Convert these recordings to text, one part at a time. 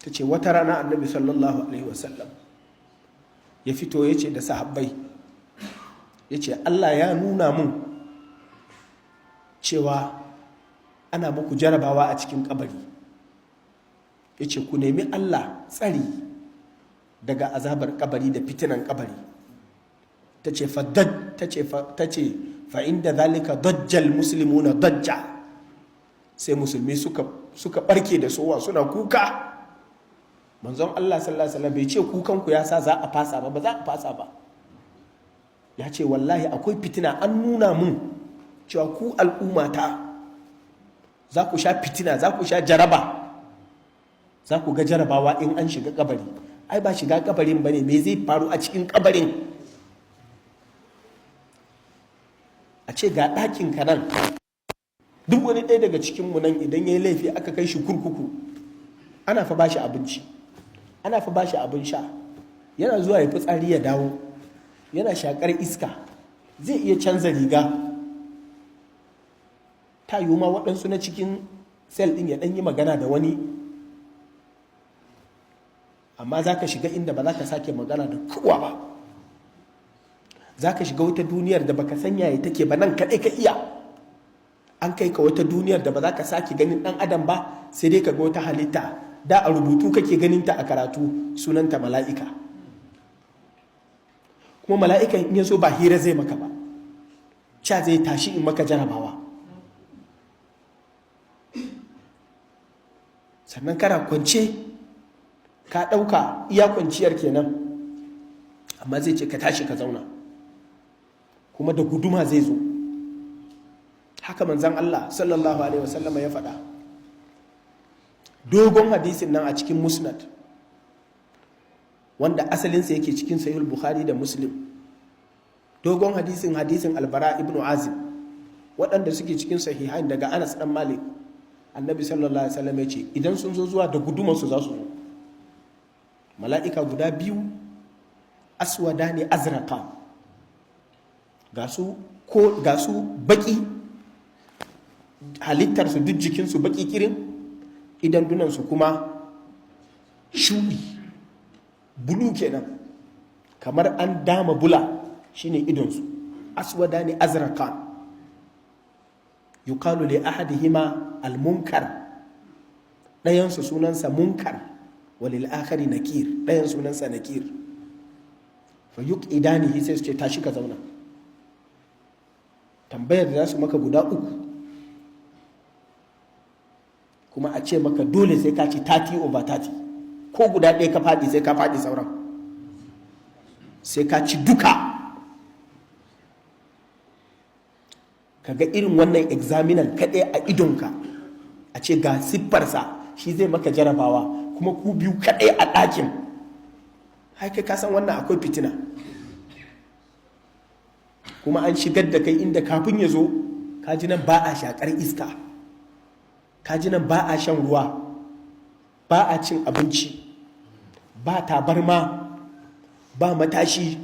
ta ce wata rana annabi sallallahu alaihi wasallam ya fito ya ce da sahabbai ya ce Allah ya nuna mun cewa ana muku jarabawa a cikin kabari, ya ce ku nemi Allah tsari daga azabar kabari da fitinan kabari. ta ce fa'inda zalika dajjal muslimuna dajja, sai musulmi suka barke da sowa suna kuka. manzon Allah sallallahu alaihi wasallam bai ce kukanku ya sa za a fasa ba za a fasa ba. ya ce wallahi akwai fitina, an nuna mun cewa ku al'ummata za ku sha fitina, za ku sha jaraba, za ku ga jarabawa in an shiga kabari. ai ba shiga kabarin bane, me zai faru a cikin kabarin? a ce ga ɗakin ka nan, duk wani ɗaya daga cikinmu nan idan ya yi laifi aka kai shi kurkuku, ana fa bashi abinci, ana fa bashi abin sha, yana zuwa ya fitsari ya dawo, yana shakar iska, zai iya canza riga. ta yiwu ma waɗansu na cikin sel ɗin ya ɗan yi magana da wani, amma za ka shiga inda ba za ka sake magana da kowa ba. za ka shiga wata duniyar da baka san yaya take ba, nan kaɗai ka iya. an kai ka wata duniyar da ba za ka sake ganin ɗan adam ba, sai dai ka ga wata halitta da a rubutu kake ganin ta a karatu, sunanta mala'ika. kuma mala'ikan in ya so ba hira zai maka ba, ca zai tashi in maka jarabawa. sannan kana kwance ka ɗauka iya kwanciyar kenan, amma zai ce ka tashi ka zauna, kuma da guduma zai zo. haka manzan Allah sallallahu alaihi wasallam ya faɗa. dogon hadisin nan a cikin musnad, wanda asalinsa yake cikin sahih bukhari da muslim. dogon hadisin albara ibn azib, waɗanda suke cikin sahihain daga anas dan malik. annabi sallallahu alaihi wasallam ya ce idan sun zo zuwa da gudumansu za su zo, mala'ika guda biyu aswada ne azraka, ga su baki, halittarsu duk jikinsu baki kirin, idan dunansu kuma shuɗi bulu kenan, kamar an dama bula, shine idonsu. aswada ne azraka. yuqalu li ahadihima al-munkar, ɗayansu sunansa munkar, walil akhari nakir, ɗayan sunansa nakir. fa yuqidanihi, sai su ce tashi ka zauna. tambayar da za su maka guda uku, kuma a ce maka dole sai ka ci 30 over 30, ko guda ɗaya ka faɗi sai ka faɗi sauran, sai ka ci duka. kaga irin wannan examinan kaɗai a idonka, a ce ga siffarsa shi zai maka jarabawa, kuma ku biyu kaɗai a ɗakin. kai ka san wannan akwai fitina. kuma an shigar da kai inda kafin ya zo kaji nan ba a shakar iska, kaji nan ba a shan ruwa, ba a cin abinci, ba tabarma, ba matashi,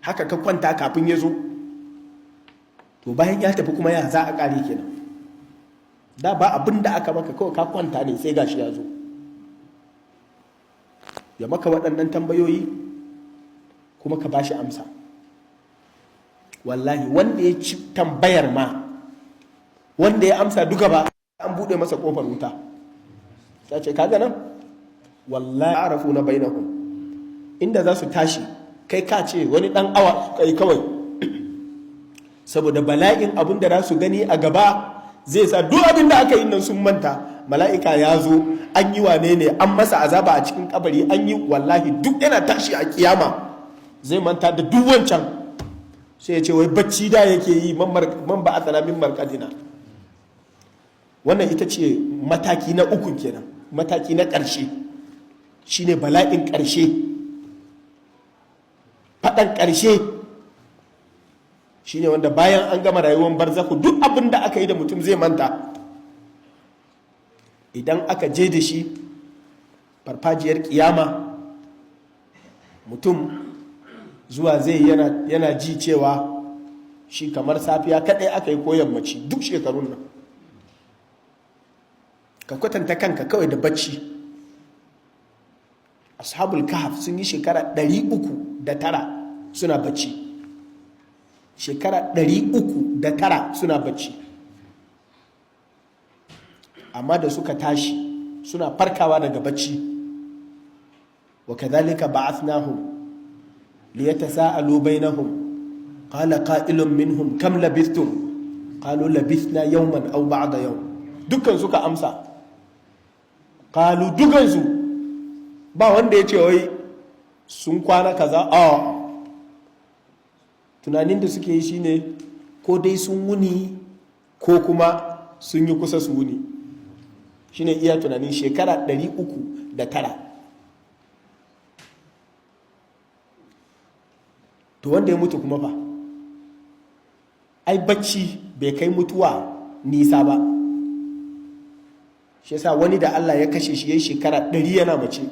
haka ka kwanta kafin ya zo. to bayan ya tafi kuma ya za a ƙare kenan. da ba abin da aka maka, kawai ka kwanta ne sai gashi ya zo ya maka waɗannan tambayoyi, kuma ka bashi amsa. wallahi wanda ya ci tambayar ma, wanda ya amsa duka ba, an buɗe masa ƙofar wuta. ta ce kaga nan wallahi arafu na bainahum, inda za su tashi kai ka ce wani ɗan awa suka yi kawai, saboda bala'in abin da za su gani a gaba zai sa duk abin da aka yi nan sun manta. mala'ika ya zo, an yi wane ne, an masa azaba a cikin kabari, an yi, wallahi duk yana tashi a kiyama zai manta da duk wancan, sai ya ce wai bacci da yake yi, man ba a tsanamin markadina. wannan ita ce mataki na uku kenan, mataki na ƙarshe shine bala'in ƙarshe, faɗan ƙarshe shine wanda bayan an gama rayuwar barzaku duk abin da aka yi da mutum zai manta. idan aka je da shi farfajiyar kiyama, mutum zuwa zai yana ji cewa shi kamar safiya kaɗai aka yi ko yammaci duk shekarun nan. ka kwatanta kanka kawai da bacci, ashabul kahf sun yi shekara 309 suna bacci, shekara 309 suna bacci, amma da suka tashi suna farkawa daga bacci. wa kadhalika ba'athnahum liyatasaalu bainahum qala qa'ilun minhum kam labithtum qalu labithna yawman aw ba'da yawm. dukkan suka amsa qalu, dukansu ba wanda ya ce wai sun kwana kaza. Tunanin da suke yi shine ko dai sun wuni ko kuma sun yi kusa su wuni, shine iya tunanin. shekara 309. to wanda ya mutu kuma fa, ai bacci bai kai mutuwa nisa ba. shi yasa wani da Allah ya kashe shi yayin shekara 100 yana mace,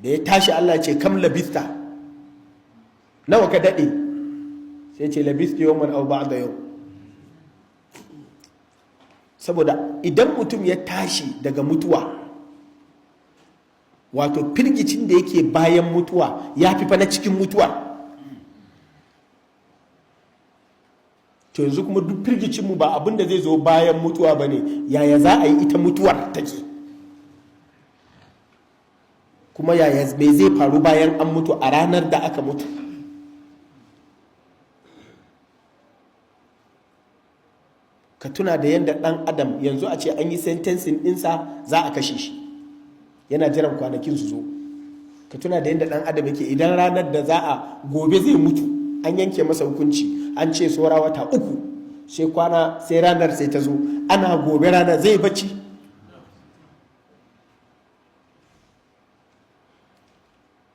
da ya tashi Allah ya ce kam labista, nawa ka dade? sai ce labista yawman aw ba'da yau. saboda idan mutum ya tashi daga mutuwa, wato firgicin da yake bayan mutuwa ya fi fa na cikin mutuwa. to yanzu kuma duk firgicinmu ba abin da zai zo bayan mutuwa ba ne, yaya za a yi ita mutuwar take, kuma yaya mai zai faru bayan an mutu a ranar da aka mutu. ka tuna da yadda ɗan adam yanzu a ce an yi sentencing ɗinsa za a kashe shi, yana jiran kwanakin su zo. ka tuna da yadda ɗan adam yake idan ranar da za a gobe zai mutu an yanke masa hukunci, an ce saura wata 3, sai ranar sai ta zo, ana gobe ranar zai bacci.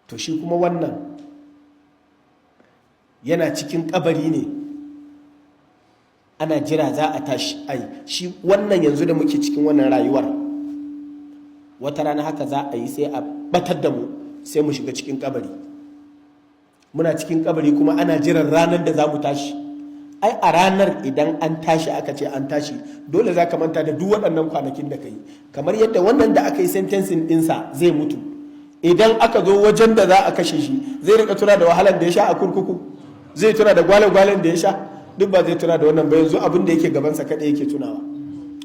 to shi kuma wannan yana cikin kabari ne, ana jira za a tashi. shi wannan yanzu da muke cikin wannan rayuwar, wata rana haka za a yi sai a batar da mu, sai mu shiga cikin kabari. muna cikin kabari kuma ana jiran ranar da za mu tashi. a ranar idan an tashi aka ce an tashi, dole za ka manta da duk waɗannan kwanakin da ka yi. kamar yadda wannan da aka yi sentencing ɗinsa zai mutu, idan aka zo wajen da za a kashe shi zai rika tuna da wahalar da ya sha a kurkuku, zai tuna da gwale-gwalen da ya sha, duk ba zai tuna da wannan ba. yanzu abin da yake gabansa kaɗai yake tunawa.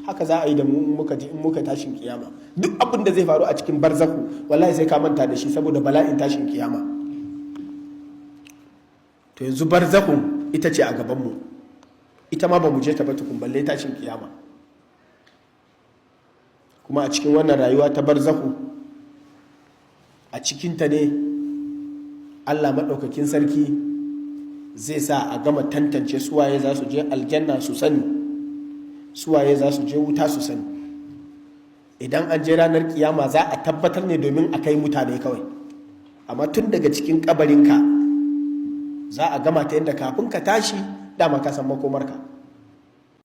haka za a yi da mu in muka tashin kiyama. duk abin da zai faru a cikin barzaku wallahi sai ka manta da shi saboda bala'in tashin kiyama. to yanzu barzakun ita ce a gabanmu, ita ma ba mu je ta ba tukun balle tashin kiyama. kuma a cikin wannan rayuwa ta barzaku, a cikinta ne Allah maɗaukakin sarki zai sa a gama tantance suwaye za su je aljanna su sani, suwaye za su je wuta su sani. idan an je ranar kiyama za a tabbatar ne domin a kai mutane kawai, amma tun daga cikin kabarinka za a gama ta yadda kafin ka tashi dama ka san makomarka.